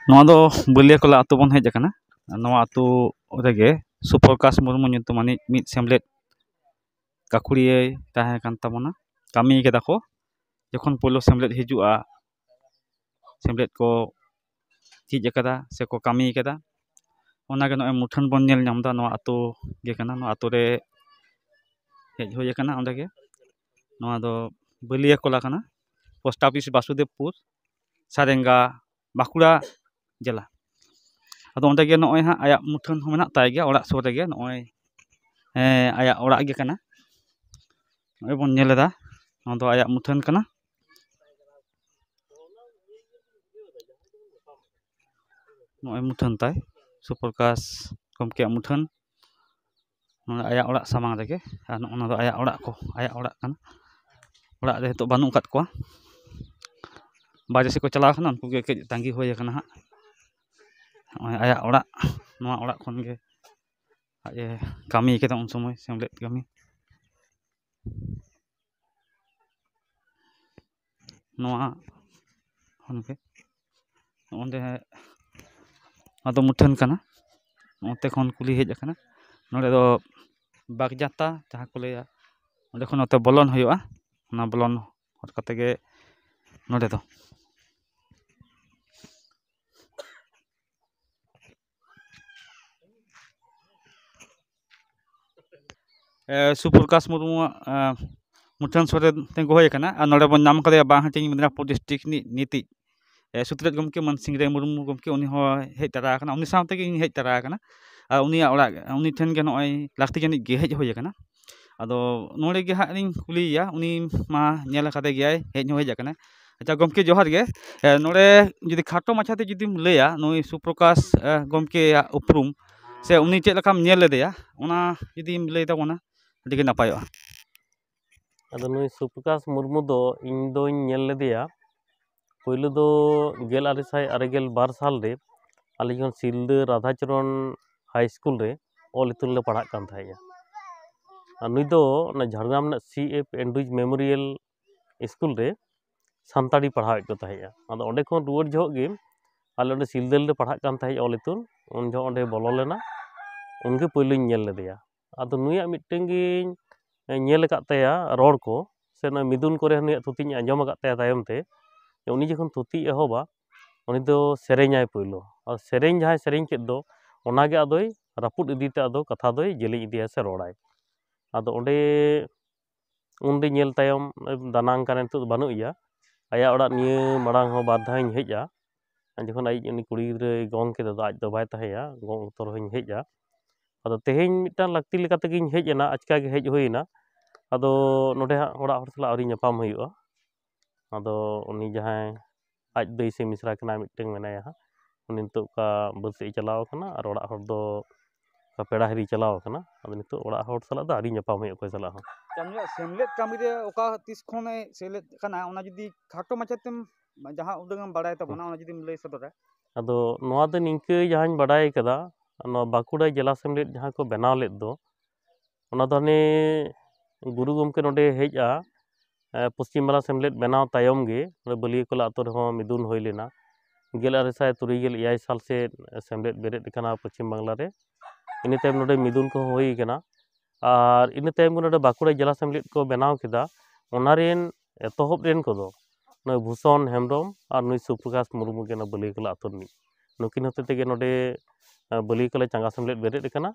ᱱᱚᱣᱟ ᱫᱚ ᱵᱟᱹᱞᱤᱭᱟᱹᱠᱚᱞᱟ ᱟᱛᱳ ᱵᱚᱱ ᱦᱮᱡ ᱟᱠᱟᱱᱟ। ᱱᱚᱣᱟ ᱟᱛᱳ ᱨᱮᱜᱮ ᱥᱩᱯᱨᱚᱠᱟᱥ ᱢᱩᱨᱢᱩ ᱧᱩᱛᱩᱢᱟᱱᱤᱡ ᱢᱤᱫ ᱥᱮᱢᱞᱮᱫ ᱜᱟᱹᱠᱷᱩᱲᱤᱭᱟᱹᱭ ᱛᱟᱦᱮᱸ ᱠᱟᱱ ᱛᱟᱵᱚᱱᱟ। ᱠᱟᱹᱢᱤ ᱠᱮᱫᱟ ᱠᱚ ᱡᱚᱠᱷᱚᱱ ᱯᱳᱭᱞᱳ ᱥᱮᱢᱞᱮᱫ ᱦᱤᱡᱩᱜᱼᱟ, ᱥᱮᱢᱞᱮᱫ ᱠᱚ ᱡᱷᱤᱡ ᱟᱠᱟᱫᱟ ᱥᱮᱠᱚ ᱠᱟᱹᱢᱤ ᱠᱟᱫᱟ। ᱚᱱᱟᱜᱮ ᱱᱚᱜᱼᱚᱭ ᱢᱩᱴᱷᱟᱹᱱ ᱵᱚᱱ ᱧᱮᱞ ᱧᱟᱢᱫᱟ। ᱱᱚᱣᱟ ᱟᱛᱳ ᱜᱮ ᱠᱟᱱᱟ। ᱱᱚᱣᱟ ᱟᱛᱳ ᱨᱮ ᱦᱮᱡ ᱦᱩᱭ ᱟᱠᱟᱱᱟ ᱚᱸᱰᱮ ᱜᱮ। ᱱᱚᱣᱟ ᱫᱚ ᱵᱟᱹᱞᱤᱭᱟᱹᱠᱚᱞᱟ ᱠᱟᱱᱟ। ᱯᱳᱥᱴ ᱚᱯᱷᱤᱥ ᱵᱟᱥᱩᱫᱮᱵᱽᱯᱩᱨ, ᱥᱟᱨᱮᱝᱜᱟ, ᱵᱟᱸᱠᱩᱲᱟ ᱡᱮᱞᱟ। ᱟᱫᱚ ᱚᱸᱰᱮ ᱜᱮ ᱱᱚᱜᱼᱚᱭ ᱦᱟᱸᱜ ᱟᱭᱟᱜ ᱢᱩᱴᱷᱟᱹᱱ ᱦᱚᱸ ᱢᱮᱱᱟᱜ ᱛᱟᱭ ᱜᱮᱭᱟ ᱚᱲᱟᱜ ᱥᱩᱨ ᱨᱮᱜᱮ। ᱱᱚᱜᱼᱚᱭ ᱟᱭᱟᱜ ᱚᱲᱟᱜ ᱜᱮ ᱠᱟᱱᱟ। ᱱᱚᱜᱼᱚᱭ ᱵᱚᱱ ᱧᱮᱞ ᱮᱫᱟ, ᱱᱚᱣᱟ ᱫᱚ ᱟᱭᱟᱜ ᱢᱩᱴᱷᱟᱹᱱ ᱠᱟᱱᱟ। ᱱᱚᱜᱼᱚᱭ ᱢᱩᱴᱷᱟᱹᱱ ᱛᱟᱭ, ᱥᱩᱯᱨᱚᱠᱟᱥ ᱜᱚᱢᱠᱮᱭᱟᱜ ᱢᱩᱴᱷᱟᱹᱱ। ᱱᱚᱣᱟ ᱟᱭᱟᱜ ᱚᱲᱟᱜ ᱥᱟᱢᱟᱝ ᱨᱮᱜᱮ, ᱟᱨ ᱱᱚᱜᱼᱚ ᱫᱚ ᱟᱭᱟᱜ ᱚᱲᱟᱜ ᱠᱟᱱᱟ। ᱚᱲᱟᱜ ᱨᱮ ᱱᱤᱛᱚᱜ ᱵᱟᱹᱱᱩᱜ ᱟᱠᱟᱫ ᱠᱚᱣᱟ, ᱵᱟᱦᱨᱮ ᱥᱮᱫ ᱠᱚ ᱪᱟᱞᱟᱣ ᱠᱟᱱᱟ। ᱩᱱᱠᱩ ᱜᱮ ᱠᱟᱹᱡ ᱛᱟᱸᱜᱤ ᱦᱩᱭ ᱟᱠᱟᱱᱟ ᱦᱟᱸᱜ। ᱱᱚᱜᱼᱚᱭ ᱟᱭᱟᱜ ᱚᱲᱟᱜ, ᱱᱚᱣᱟ ᱚᱲᱟᱜ ᱠᱷᱚᱱ ᱜᱮ ᱟᱡ ᱮ ᱠᱟᱹᱢᱤ ᱠᱟᱫᱟ ᱩᱱ ᱥᱚᱢᱚᱭ ᱥᱮᱢᱞᱮᱫ ᱠᱟᱹᱢᱤ। ᱱᱚᱣᱟ ᱠᱷᱚᱱ ᱜᱮ ᱚᱸᱰᱮ ᱟᱫᱚ ᱢᱩᱴᱷᱟᱹᱱ ᱠᱟᱱᱟ। ᱱᱚᱛᱮ ᱠᱷᱚᱱ ᱠᱩᱞᱦᱤ ᱦᱮᱡ ᱟᱠᱟᱱᱟ। ᱱᱚᱰᱮ ᱫᱚ ᱵᱟᱜᱽᱡᱟᱛᱟ ᱡᱟᱦᱟᱸ ᱠᱚ ᱞᱟᱹᱭᱟ, ᱚᱸᱰᱮ ᱠᱷᱚᱱ ᱱᱚᱛᱮ ᱵᱚᱞᱚᱱ ᱦᱩᱭᱩᱜᱼᱟ। ᱚᱱᱟ ᱵᱚᱞᱚᱱ ᱦᱚᱨ ᱠᱟᱛᱮ ᱜᱮ ᱱᱚᱰᱮ ᱫᱚ। ᱥᱩᱯᱨᱚᱠᱟᱥ ᱢᱩᱨᱢᱩᱣᱟᱜ ᱢᱩᱴᱷᱟᱹᱱ ᱥᱩᱨ ᱨᱮ ᱛᱤᱸᱜᱩ ᱦᱩᱭ ᱟᱠᱟᱱᱟ। ᱟᱨ ᱱᱚᱰᱮ ᱵᱚᱱ ᱧᱟᱢ ᱠᱟᱫᱮᱭᱟ ᱵᱟᱝ ᱦᱟᱹᱴᱤᱧ ᱢᱮᱫᱽᱱᱟᱯᱩᱨ ᱰᱤᱥᱴᱨᱤᱠᱴ ᱨᱤᱱᱤᱡ ᱱᱤᱛᱤᱡ ᱥᱩᱛᱨᱮᱛ ᱜᱚᱢᱠᱮ ᱢᱟᱹᱱ ᱥᱤᱝᱨᱟᱹᱭ ᱢᱩᱨᱢᱩ ᱜᱚᱢᱠᱮ, ᱩᱱᱤ ᱦᱚᱸ ᱦᱮᱡ ᱛᱚᱨᱟ ᱟᱠᱟᱱᱟ। ᱩᱱᱤ ᱥᱟᱶ ᱛᱮᱜᱮ ᱤᱧ ᱦᱮᱡ ᱛᱚᱨᱟ ᱟᱠᱟᱱᱟ। ᱟᱨ ᱩᱱᱤᱭᱟᱜ ᱚᱲᱟᱜ, ᱩᱱᱤ ᱴᱷᱮᱱ ᱜᱮ ᱱᱚᱜᱼᱚᱭ ᱞᱟᱹᱠᱛᱤ ᱡᱟᱹᱱᱤᱡ ᱜᱮ ᱦᱮᱡ ᱦᱩᱭ ᱟᱠᱟᱱᱟ। ᱟᱫᱚ ᱱᱚᱰᱮ ᱜᱮ ᱦᱟᱸᱜ ᱞᱤᱧ ᱠᱩᱞᱤᱭᱮᱭᱟ, ᱩᱱᱤ ᱢᱟ ᱧᱮᱞ ᱟᱠᱟᱫᱮ ᱜᱮᱭᱟᱭ, ᱦᱮᱡ ᱦᱚᱸ ᱦᱮᱡ ᱟᱠᱟᱱᱟᱭ। ᱟᱪᱪᱷᱟ ᱜᱚᱢᱠᱮ ᱡᱚᱦᱟᱨ ᱜᱮ। ᱱᱚᱰᱮ ᱡᱩᱫᱤ ᱠᱷᱟᱴᱚ ᱢᱟᱪᱷᱟᱛᱮ ᱡᱩᱫᱤᱢ ᱞᱟᱹᱭᱟ, ᱱᱩᱭ ᱥᱩᱯᱨᱚᱠᱟᱥ ᱜᱚᱢᱠᱮᱭᱟᱜ ᱩᱯᱨᱩᱢ ᱥᱮ ᱩᱱᱤ ᱪᱮᱫ ᱞᱮᱠᱟᱢ ᱧᱮᱞ ᱞᱮᱫᱮᱭᱟ, ᱚᱱᱟ ᱡᱩᱫᱤᱢ ᱞᱟᱹᱭ ᱛᱟᱵᱚᱱᱟ ᱟᱹᱰᱤ ᱜᱮ ᱱᱟᱯᱟᱭᱚᱜᱼᱟ। ᱟᱫᱚ ᱱᱩᱭ ᱥᱩᱯᱨᱚᱠᱟᱥ ᱢᱩᱨᱢᱩ ᱫᱚ ᱤᱧ ᱫᱚᱧ ᱧᱮᱞ ᱞᱮᱫᱮᱭᱟ ᱯᱳᱭᱞᱳ ᱫᱚ 1962 ᱥᱟᱞ ᱨᱮ ᱟᱞᱮ ᱡᱚᱠᱷᱚᱱ ᱥᱤᱞᱫᱟᱹ ᱨᱟᱫᱷᱟᱪᱚᱨᱚᱱ ᱦᱟᱭ ᱤᱥᱠᱩᱞ ᱨᱮ ᱚᱞ ᱤᱛᱩᱱ ᱞᱮ ᱯᱟᱲᱦᱟᱜ ᱠᱟᱱ ᱛᱟᱦᱮᱸᱫᱼᱟ। ᱟᱨ ᱱᱩᱭ ᱫᱚ ᱚᱱᱟ ᱡᱷᱟᱲᱜᱨᱟᱢ ᱨᱮᱱᱟᱜ CF ᱮᱱᱰᱨᱩᱡ ᱢᱮᱢᱳᱨᱤᱭᱟᱞ ᱤᱥᱠᱩᱞ ᱨᱮ ᱥᱟᱱᱛᱟᱲᱤ ᱯᱟᱲᱦᱟᱣᱮᱫ ᱠᱚ ᱛᱟᱦᱮᱸᱫᱼᱟ। ᱟᱫᱚ ᱚᱸᱰᱮ ᱠᱷᱚᱱ ᱨᱩᱣᱟᱹᱲ ᱡᱚᱦᱚᱜ ᱜᱮ ᱟᱞᱮ ᱚᱸᱰᱮ ᱥᱤᱞᱫᱟᱹ ᱨᱮᱞᱮ ᱯᱟᱲᱦᱟᱜ ᱠᱟᱱ ᱛᱟᱦᱮᱸᱫ ᱚᱞ ᱤᱛᱩᱱ, ᱩᱱ ᱡᱚᱦᱚᱜ ᱚᱸᱰᱮ ᱵᱚᱞᱚ ᱞᱮᱱᱟ। ᱩᱱᱜᱮ ᱯᱳᱭᱞᱳᱧ ᱧᱮᱞ ᱞᱮᱫᱮᱭᱟ। ᱟᱫᱚ ᱱᱩᱭᱟᱜ ᱢᱤᱫᱴᱮᱱ ᱜᱤᱧ ᱧᱮᱞ ᱟᱠᱟᱫ ᱛᱟᱭᱟ ᱨᱚᱲ ᱠᱚ, ᱥᱮ ᱱᱚᱣᱟ ᱢᱤᱫᱩᱱ ᱠᱚᱨᱮ ᱱᱩᱭᱟᱜ ᱛᱷᱩᱛᱤᱧ ᱟᱸᱡᱚᱢ ᱟᱠᱟᱫ ᱛᱟᱭᱟ ᱛᱟᱭᱚᱢ ᱛᱮ, ᱩᱱᱤ ᱡᱚᱠᱷᱚᱱ ᱛᱷᱩᱛᱤᱭ ᱮᱦᱚᱵᱟ ᱩᱱᱤ ᱫᱚ ᱥᱮᱨᱮᱧᱟᱭ ᱯᱳᱭᱞᱳ। ᱟᱨ ᱥᱮᱨᱮᱧ ᱡᱟᱦᱟᱸᱭ ᱥᱮᱨᱮᱧ ᱠᱮᱫ ᱫᱚ ᱚᱱᱟᱜᱮ ᱟᱫᱚᱭ ᱨᱟᱹᱯᱩᱫ ᱤᱫᱤᱛᱮ ᱟᱫᱚ ᱠᱟᱛᱷᱟ ᱫᱚᱭ ᱡᱮᱞᱮᱧ ᱤᱫᱤᱭᱟ ᱥᱮ ᱨᱚᱲᱟᱭ। ᱟᱫᱚ ᱚᱸᱰᱮ ᱩᱱᱨᱮ ᱧᱮᱞ ᱛᱟᱭᱚᱢ ᱫᱟᱱᱟᱝ ᱠᱟᱱᱟ, ᱱᱤᱛᱚᱜ ᱫᱚ ᱵᱟᱹᱱᱩᱜ ᱮᱭᱟ। ᱟᱭᱟᱜ ᱚᱲᱟᱜ ᱱᱤᱭᱟᱹ ᱢᱟᱲᱟᱝ ᱦᱚᱸ ᱵᱟᱨ ᱫᱷᱟᱣ ᱤᱧ ᱦᱮᱡᱼᱟ। ᱡᱚᱠᱷᱚᱱ ᱟᱡ ᱩᱱᱤ ᱠᱩᱲᱤ ᱜᱤᱫᱽᱨᱟᱹᱭ ᱜᱚᱝ ᱠᱮᱫᱟ, ᱟᱡ ᱫᱚ ᱵᱟᱭ ᱛᱟᱦᱮᱸᱭᱟ, ᱜᱚᱝ ᱚᱠᱛᱚ ᱨᱮᱦᱚᱸᱧ ᱦᱮᱡᱼᱟ। ᱟᱫᱚ ᱛᱮᱦᱮᱧ ᱢᱤᱫᱴᱟᱝ ᱞᱟᱹᱠᱛᱤ ᱞᱮᱠᱟ ᱛᱮᱜᱤᱧ ᱦᱮᱡ ᱮᱱᱟ, ᱟᱪᱠᱟ ᱜᱮ ᱦᱮᱡ ᱦᱩᱭᱮᱱᱟ। ᱟᱫᱚ ᱱᱚᱰᱮ ᱦᱟᱸᱜ ᱚᱲᱟᱜ ᱦᱚᱲ ᱥᱟᱞᱟᱜ ᱟᱹᱣᱨᱤ ᱧᱟᱯᱟᱢ ᱦᱩᱭᱩᱜᱼᱟ। ᱟᱫᱚ ᱩᱱᱤ ᱡᱟᱦᱟᱸᱭ ᱟᱡ ᱫᱟᱹᱭ ᱥᱮ ᱢᱤᱥᱨᱟ ᱠᱟᱱᱟᱭ ᱢᱤᱫᱴᱮᱱ ᱢᱮᱱᱟᱭᱟ ᱦᱟᱸᱜ, ᱩᱱᱤ ᱱᱤᱛᱚᱜ ᱚᱠᱟ ᱵᱟᱹᱫᱽ ᱥᱮᱫ ᱮ ᱪᱟᱞᱟᱣ ᱟᱠᱟᱱᱟ, ᱟᱨ ᱚᱲᱟᱜ ᱦᱚᱲ ᱫᱚ ᱯᱮᱲᱟ ᱦᱤᱨᱤ ᱪᱟᱞᱟᱣ ᱟᱠᱟᱱᱟ। ᱟᱫᱚ ᱱᱤᱛᱚᱜ ᱚᱲᱟᱜ ᱦᱚᱲ ᱥᱟᱞᱟᱜ ᱫᱚ ᱟᱹᱣᱨᱤ ᱧᱟᱯᱟᱢ ᱦᱩᱭᱩᱜᱼᱟ ᱚᱠᱚᱭ ᱥᱟᱞᱟᱜ ᱦᱚᱸ। ᱩᱱᱤᱭᱟᱜ ᱥᱮᱢᱞᱮᱫ ᱠᱟᱹᱢᱤ ᱨᱮ ᱚᱠᱟ ᱛᱤᱥ ᱠᱷᱚᱱᱮ ᱥᱮᱞᱮᱫ ᱠᱟᱱᱟ, ᱚᱱᱟ ᱡᱩᱫᱤ ᱠᱷᱟᱴᱚ ᱢᱟᱪᱷᱟᱛᱮᱢ ᱡᱟᱦᱟᱸ ᱩᱰᱟᱹᱝ ᱮᱢ ᱵᱟᱲᱟᱭ ᱛᱟᱵᱚᱱᱟ, ᱚᱱᱟ ᱡᱩᱫᱤᱢ ᱞᱟᱹᱭ ᱥᱚᱫᱚᱨᱟ। ᱟᱫᱚ ᱱᱚᱣᱟ ᱫᱚ ᱱᱤᱝᱠᱟᱹ ᱡᱟᱦᱟᱸᱧ ᱵᱟᱰᱟᱭ ᱠᱟᱫᱟ, ᱱᱚᱣᱟ ᱵᱟᱸᱠᱩᱲᱟ ᱡᱮᱞᱟ ᱥᱮᱢᱞᱮᱫ ᱡᱟᱦᱟᱸ ᱠᱚ ᱵᱮᱱᱟᱣ ᱞᱮᱫ ᱫᱚ, ᱚᱱᱟ ᱫᱚ ᱦᱟᱱᱮ ᱜᱩᱨᱩ ᱜᱚᱢᱠᱮ ᱱᱚᱰᱮ ᱦᱮᱡᱼᱟ, ᱯᱚᱥᱪᱤᱢ ᱵᱟᱝᱞᱟ ᱥᱮᱢᱞᱮᱫ ᱵᱮᱱᱟᱣ ᱛᱟᱭᱚᱢ ᱜᱮ ᱵᱟᱹᱞᱤᱭᱟᱹᱠᱚᱞᱟ ᱟᱛᱳ ᱨᱮᱦᱚᱸ ᱢᱤᱫᱩᱱ ᱦᱩᱭ ᱞᱮᱱᱟ। 1969 ᱥᱟᱞ ᱥᱮᱫ ᱥᱮᱢᱞᱮᱫ ᱵᱮᱨᱮᱫ ᱟᱠᱟᱱᱟ ᱯᱚᱪᱷᱤᱢ ᱵᱟᱝᱞᱟ ᱨᱮ। ᱤᱱᱟᱹ ᱛᱟᱭᱚᱢ ᱱᱚᱰᱮ ᱢᱤᱫᱩᱱ ᱠᱚᱦᱚᱸ ᱦᱩᱭ ᱟᱠᱟᱱᱟ। ᱟᱨ ᱤᱱᱟᱹ ᱛᱟᱭᱚᱢ ᱜᱮ ᱱᱚᱰᱮ ᱵᱟᱸᱠᱩᱲᱟ ᱡᱮᱞᱟ ᱥᱮᱢᱞᱮᱫ ᱠᱚ ᱵᱮᱱᱟᱣ ᱠᱮᱫᱟ। ᱚᱱᱟ ᱨᱮᱱ ᱮᱛᱚᱦᱚᱵ ᱨᱮᱱ ᱠᱚᱫᱚ ᱱᱩᱭ ᱵᱷᱩᱥᱚᱱ ᱦᱮᱢᱵᱨᱚᱢ ᱟᱨ ᱱᱩᱭ ᱥᱩᱯᱨᱚᱠᱟᱥ ᱢᱩᱨᱢᱩ ᱜᱮ ᱱᱚᱣᱟ ᱵᱟᱹᱞᱤᱭᱟᱹᱠᱚᱞᱟ ᱟᱛᱳ ᱨᱤᱱᱤᱡ। ᱱᱩᱠᱤᱱ ᱦᱚᱛᱮ ᱛᱮᱜᱮ ᱱᱚᱰᱮ ᱵᱟᱹᱞᱤᱭᱟᱹᱠᱚᱞᱟ ᱪᱟᱸᱜᱟ ᱥᱮᱢᱞᱮᱫ ᱵᱮᱨᱮᱫ ᱟᱠᱟᱱᱟ।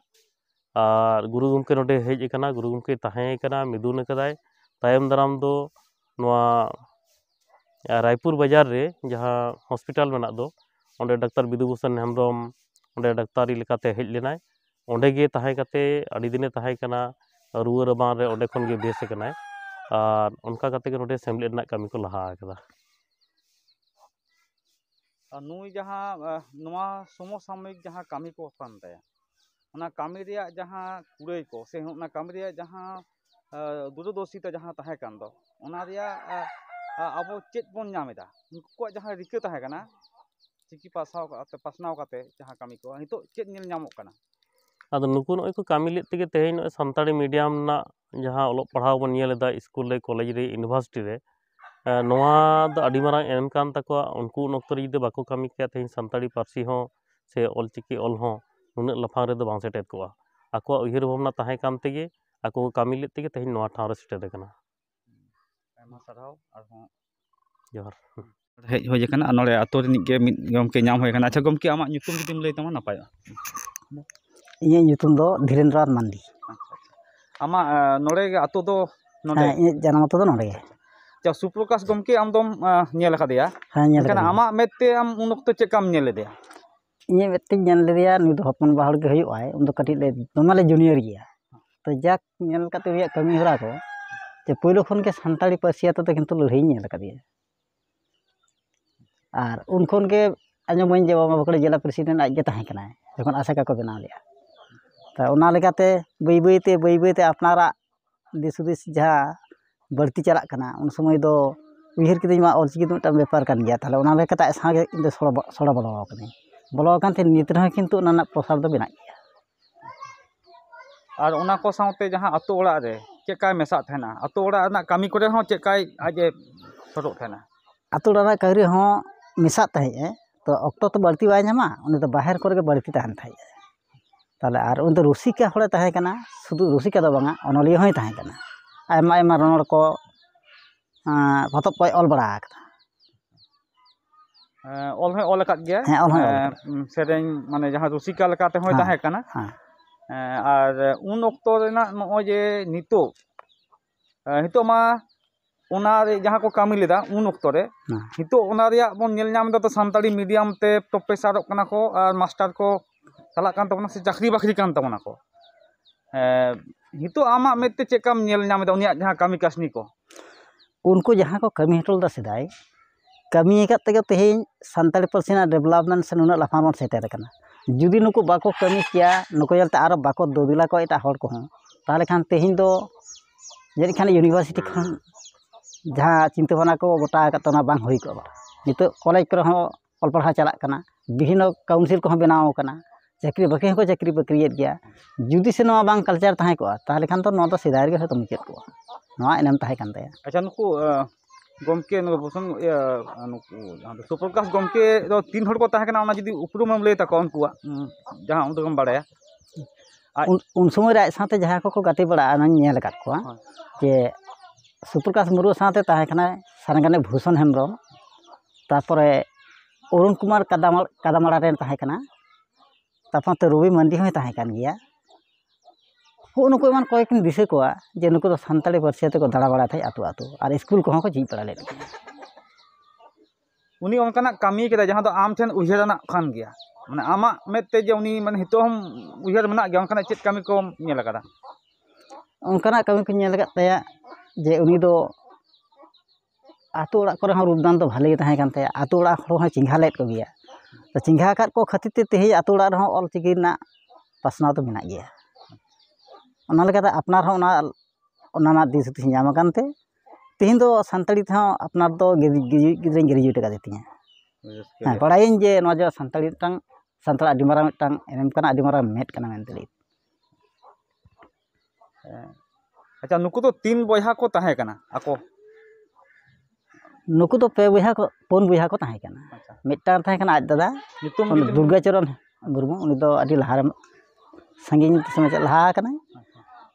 ᱟᱨ ᱜᱩᱨᱩ ᱜᱚᱢᱠᱮ ᱱᱚᱰᱮ ᱦᱮᱡ ᱟᱠᱟᱱᱟ, ᱜᱩᱨᱩ ᱜᱚᱢᱠᱮ ᱛᱟᱦᱮᱸ ᱠᱟᱱᱟ, ᱢᱤᱫᱩᱱ ᱟᱠᱟᱫᱟᱭ। ᱛᱟᱭᱚᱢ ᱫᱟᱨᱟᱢ ᱫᱚ ᱱᱚᱣᱟ ᱨᱟᱭᱯᱩᱨ ᱵᱟᱡᱟᱨ ᱨᱮ ᱡᱟᱦᱟᱸ ᱦᱚᱥᱯᱤᱴᱟᱞ ᱢᱮᱱᱟᱜ ᱫᱚ, ᱚᱸᱰᱮ ᱰᱟᱠᱛᱟᱨ ᱵᱤᱫᱩᱵᱷᱩᱥᱚᱱ ᱦᱮᱢᱵᱨᱚᱢ ᱚᱸᱰᱮ ᱰᱟᱠᱛᱟᱨᱤ ᱞᱮᱠᱟᱛᱮ ᱦᱮᱡ ᱞᱮᱱᱟᱭ। ᱚᱸᱰᱮ ᱜᱮ ᱛᱟᱦᱮᱸ ᱠᱟᱛᱮ ᱟᱹᱰᱤ ᱫᱤᱱᱮ ᱛᱟᱦᱮᱸ ᱠᱟᱱᱟ, ᱨᱩᱣᱟᱹ ᱨᱟᱵᱟᱝ ᱨᱮ ᱚᱸᱰᱮ ᱠᱷᱚᱱ ᱜᱮ ᱵᱮᱥ ᱟᱠᱟᱱᱟᱭ। ᱟᱨ ᱚᱱᱠᱟ ᱠᱟᱛᱮ ᱜᱮ ᱱᱚᱰᱮ ᱥᱮᱢᱞᱮᱫ ᱨᱮᱱᱟᱜ ᱠᱟᱹᱢᱤ ᱠᱚ ᱞᱟᱦᱟ ᱟᱠᱟᱫᱟ। ᱱᱩᱭ ᱡᱟᱦᱟᱸ ᱱᱚᱣᱟ ᱥᱚᱢᱚᱥᱟᱢᱚᱭᱤᱠ ᱡᱟᱦᱟᱸ ᱠᱟᱹᱢᱤ ᱠᱚ ᱠᱟᱱ ᱛᱟᱭᱟ, ᱚᱱᱟ ᱠᱟᱹᱢᱤ ᱨᱮᱭᱟᱜ ᱡᱟᱦᱟᱸ ᱠᱩᱲᱟᱹᱭ ᱠᱚ, ᱥᱮ ᱚᱱᱟ ᱠᱟᱹᱢᱤ ᱨᱮᱭᱟᱜ ᱡᱟᱦᱟᱸ ᱫᱩᱨᱚᱫᱚᱨᱥᱤতা ᱡᱟᱦᱟᱸ ᱛᱟᱦᱮᱸ ᱠᱟᱱ ᱫᱚ, ᱚᱱᱟ ᱨᱮᱭᱟᱜ ᱟᱵᱚ ᱪᱮᱫ ᱵᱚᱱ ᱧᱟᱢ ᱮᱫᱟ? ᱩᱱᱠᱩᱣᱟᱜ ᱡᱟᱦᱟᱸ ᱨᱤᱠᱟᱹ ᱛᱟᱦᱮᱸ ᱠᱟᱱᱟ, ᱪᱤᱠᱤ ᱯᱟᱥᱱᱟᱣ ᱠᱟᱛᱮ ᱡᱟᱦᱟᱸ ᱠᱟᱹᱢᱤ ᱠᱚ, ᱱᱤᱛᱚᱜ ᱪᱮᱫ ᱧᱮᱞ ᱧᱟᱢᱚᱜ ᱠᱟᱱᱟ? ᱟᱫᱚ ᱱᱩᱠᱩ ᱱᱚᱜᱼᱚᱭ ᱠᱚ ᱠᱟᱹᱢᱤ ᱞᱮᱫ ᱛᱮᱜᱮ ᱛᱮᱦᱮᱧ ᱱᱚᱜᱼᱚᱭ ᱥᱟᱱᱛᱟᱲᱤ ᱢᱤᱰᱤᱭᱟᱢ ᱨᱮᱱᱟᱜ ᱡᱟᱦᱟᱸ ᱚᱞᱚᱜ ᱯᱟᱲᱦᱟᱣ ᱵᱚᱱ ᱧᱮᱞ ᱮᱫᱟ, ᱤᱥᱠᱩᱞ ᱨᱮ, ᱠᱚᱞᱮᱡᱽ ᱨᱮ, ᱤᱭᱩᱱᱤᱵᱷᱟᱨᱥᱤᱴᱤ ᱨᱮ, नोआ दो अडी मारांग एम कान तकवा उनको उन ऑक्तो रे जुदि बाको कामी किया तेहिं सानताड़ी पार्सी हों से ऑलचिकी ऑल हों नुनाग लाफांग रे दो बांग सेटेर कोआ आको उयहर भावना ताहें कान तेगे आको कामी लेत तेगे तेहिं नोआ ठाव रे सेटेर कना आयमा सारहाव आरहों जोहार हेज होय kana नोडे आतो रिनिक गे मिद गमके ᱧᱟᱢ होय kana अच्छा गमके आमा nyutum judim lay tama napaya इᱧᱟᱹᱜ ᱧᱩᱛᱩᱢ ᱫᱚ ᱫᱷᱤᱨᱮᱱᱫᱨᱚ ᱢᱟᱱᱰᱤ आमा नोडे गे आतो दो नोडे ᱤᱧᱟᱹᱜ ᱡᱟᱱᱟᱢ ᱟᱛᱳ ᱫᱚ ᱱᱚᱰᱮ ᱜᱮ चा सुप्रकाश गमके आम दोम ñel akadeya ᱧᱮᱞ kana ᱠᱟᱫᱟᱹᱧ आमा मेते आम उन ऑक्तो चेकam ñel ledeya ᱤᱧᱟᱹᱜ ᱢᱮᱫ ᱛᱮᱧ ᱧᱮᱞ ᱞᱮᱫᱮᱭᱟ ᱱᱩᱭ ᱫᱚ ᱦᱚᱯᱚᱱ ᱵᱟ ᱦᱚᱲ ᱜᱮ ᱦᱩᱭᱩᱜᱼᱟᱭ ᱩᱱ ᱫᱚ ᱠᱟᱹᱴᱤᱡ ᱞᱮ ᱫᱚᱢᱮ ᱞᱮ ᱡᱩᱱᱤᱭᱟᱨ ᱜᱮᱭᱟ ᱛᱚ ᱡᱟᱠ ᱧᱮᱞ ᱠᱟᱛᱮ ᱩᱱᱤᱭᱟᱜ ᱠᱟᱹᱢᱤ ᱦᱚᱨᱟ ᱠᱚ ᱡᱮ ᱯᱳᱭᱞᱳ ᱠᱷᱚᱱ ᱜᱮ ᱥᱟᱱᱛᱟᱲᱤ ᱯᱟᱹᱨᱥᱤ ᱟᱛᱮ ᱫᱚ ᱠᱤᱱᱛᱩ ᱞᱟᱹᱲᱦᱟᱹᱭᱤᱧ ᱧᱮᱞ ᱟᱠᱟᱫᱮᱭᱟ ᱟᱨ ᱩᱱ ᱠᱷᱚᱱ ᱜᱮ ᱟᱸᱡᱚᱢᱟᱹᱧ ᱡᱮ ᱵᱟᱵᱟ ᱵᱟᱸᱠᱩᱲᱟ ᱡᱮᱞᱟ ᱯᱨᱮᱥᱤᱰᱮᱱᱴ ᱟᱡ ᱜᱮ ᱛᱟᱦᱮᱸ ᱠᱟᱱᱟᱭ ᱡᱚᱠᱷᱚᱱ ᱟᱥᱮᱠᱟ ᱠᱚ ᱵᱮᱱᱟᱣ ᱞᱮᱜᱼᱟ ᱛᱚ ᱚᱱᱟ ᱞᱮᱠᱟᱛᱮ ᱵᱟᱹᱭ ᱵᱟᱹᱭᱛᱮ ᱟᱯᱱᱟᱨᱟᱜ ᱫᱤᱥ ᱦᱩᱫᱤᱥ ᱡᱟᱦᱟᱸ ᱵᱟᱹᱲᱛᱤ ᱪᱟᱞᱟᱜ ᱠᱟᱱᱟ ᱩᱱ ᱥᱚᱢᱚᱭ ᱫᱚ उयहर किदिन मा ऑलचिकी दो मिदटां बेपार कान गया ताहले ओना लेकाते आय सागे इन दो सड़ा बolo आकनी बolo आकान ते नित रह किंतु ओना प्रसार दो बेना गया और ओना को साउते जहां आतो ओड़ा रे चेकाय मेसा थेना आतो ओड़ा ना कामी करे हो चेकाय आजे सरोक थेना आतो ओड़ा कागरी हो मिसा तहे तो ऑक्टो तो बढ़ती बाय ᱧᱟᱢᱟ उनी तो बाहर करे के बढ़ती तहन थाय ताहले आर उन तो रुसिका होड़े तहे कना शुधु रुसिका दो बांगा ओनलिया होय तहे कना आयमा आयमा रनड़ को पतब को ऑल बड़ा आकदा ऑल है ऑल अकात गया सेरेन माने जहां रुसिका लकाते होय ताहे कना और उन ऑक्टो रेना नो जे नितो हितो मा ओना रे जहां को कामी लेदा उन ऑक्टो रे हितो ओना रिया बोन नेल नाम दा तो सानताड़ी मीडियम ते प्रोफेसर कना को और मास्टर को चला कान तबना से चाकरी बाकरी कान तबना को हितो आमा मेते चेकम नेल नाम दा उनिया जहां कामी कासनी को उनको जहाँ को कमी हटल दा सेदाय कमी एकत तेगे तेहें सानताड़ी पार्सिना डेवलपमेंट से नुना लाफांग बन सेटेर कना जुदी नुको बाको कमी किया नुको जलते आरो बाको दोदिला को एटा हड़ को हों ताहले खान तेहें दो जनि खान यूनिवर्सिटी खान जहाँ चिंता भावना को गोटा आकत ओना बांग होई को नितो कॉलेज करे हो ऑल पढ़ा चला कना विभिन्न काउंसिल को बनाव कना चाकरी बाकरी को चाकरी बाकरियत गया जुदी से नवा बांग कल्चर ताहे को ताहले खान तो नवा तो सिदाय गे तो मुचेत को नवा एनम ताहे कान ताया अच्छा नुको गमके नुको बसन नुको जहां सुप्रकाश गमके दो तीन हड़ को ताहे कना ओना जुदी उपरुम लay तको उनकुआ जहां उन दोम बाड़ाया उन समय रे साथे जहां को गाते बड़ा नाñ ñel kat को जे सुप्रकाश मुर्मू साथे ताहे कना सारंगाने भूषण हेम्ब्रम तारपरे अरुण कुमार कादामाड़ा रेन ताहे कना तारपरे रवि मंडी होय ताहे कान गया हो नुको मान कयकिन दिसे को जे नुको तो सानताड़ी पार्सी ते को दाड़ा बड़ा थाय आतु आतु और स्कूल को जी पड़ा ले उनी ओनकाना कामी केदा जहां तो आम ठेन उयहराना खान गया माने आमा मेते जे उनी माने हितो हम उयहर मना गया ओनकाना चेत कामी को नेल कदा ओनकाना कामी को नेल ताया जे उनी दो आतु ओड़ा करे हो रूपदान तो भाले ताहे कान ताया आतु ओड़ा हड़ हो चिंघा लेट को गया तो चिंघा काट को खातिर ते तेहे आतु ओड़ा रहो ऑल चिकी ना पासना तो मेना गया ओना लेकाते अपनार हो ओना दिस हुदिस ᱧᱟᱢ ᱟᱠᱟᱱᱛᱮ तेहें दो सानताड़ी थे अपनार दो गिद्राñ ग्रेजुएट का देती हैं हाँ बड़ाइन जे नवा जो सानताड़ी टांग सानताड़ आदि मारा मिटांग एम कना आदि मारा मेट कना मेनते अच्छा नुको तो तीन बयहा को ताहे कना आको नुको तो पे बयहा को पन बयहा को ताहे कना मिटांग ताहे कना आज दादा दुर्गाचरण मुर्मू उनी दो आदि लहारे संगीन समय लहा कना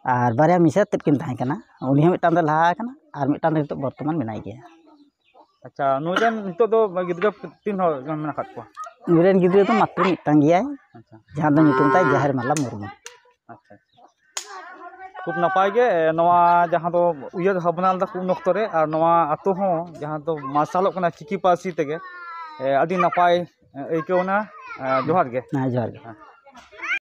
और बारिया मिसा तेद किन ताहे कना उनी हम मिटांग लहा कना और मिटांग तो बर्तमान मेनाय गया अच्छा नोजन नितो दो गिद्रा तीन हो मेना खात को नुरेन गिद्रा तो मात्र मिटांग गया अच्छा जहां दो नितुम ताय जहर माला मुर्मू अच्छा खूब नपाय गे नवा जहां दो उयहर भावनाल दा उन ऑक्तो रे और नवा आतो हो जहां दो मार्शल कना चिकी पार्सी तेगे आदि नपाय एकोना जोहार गे हाँ जोहार गे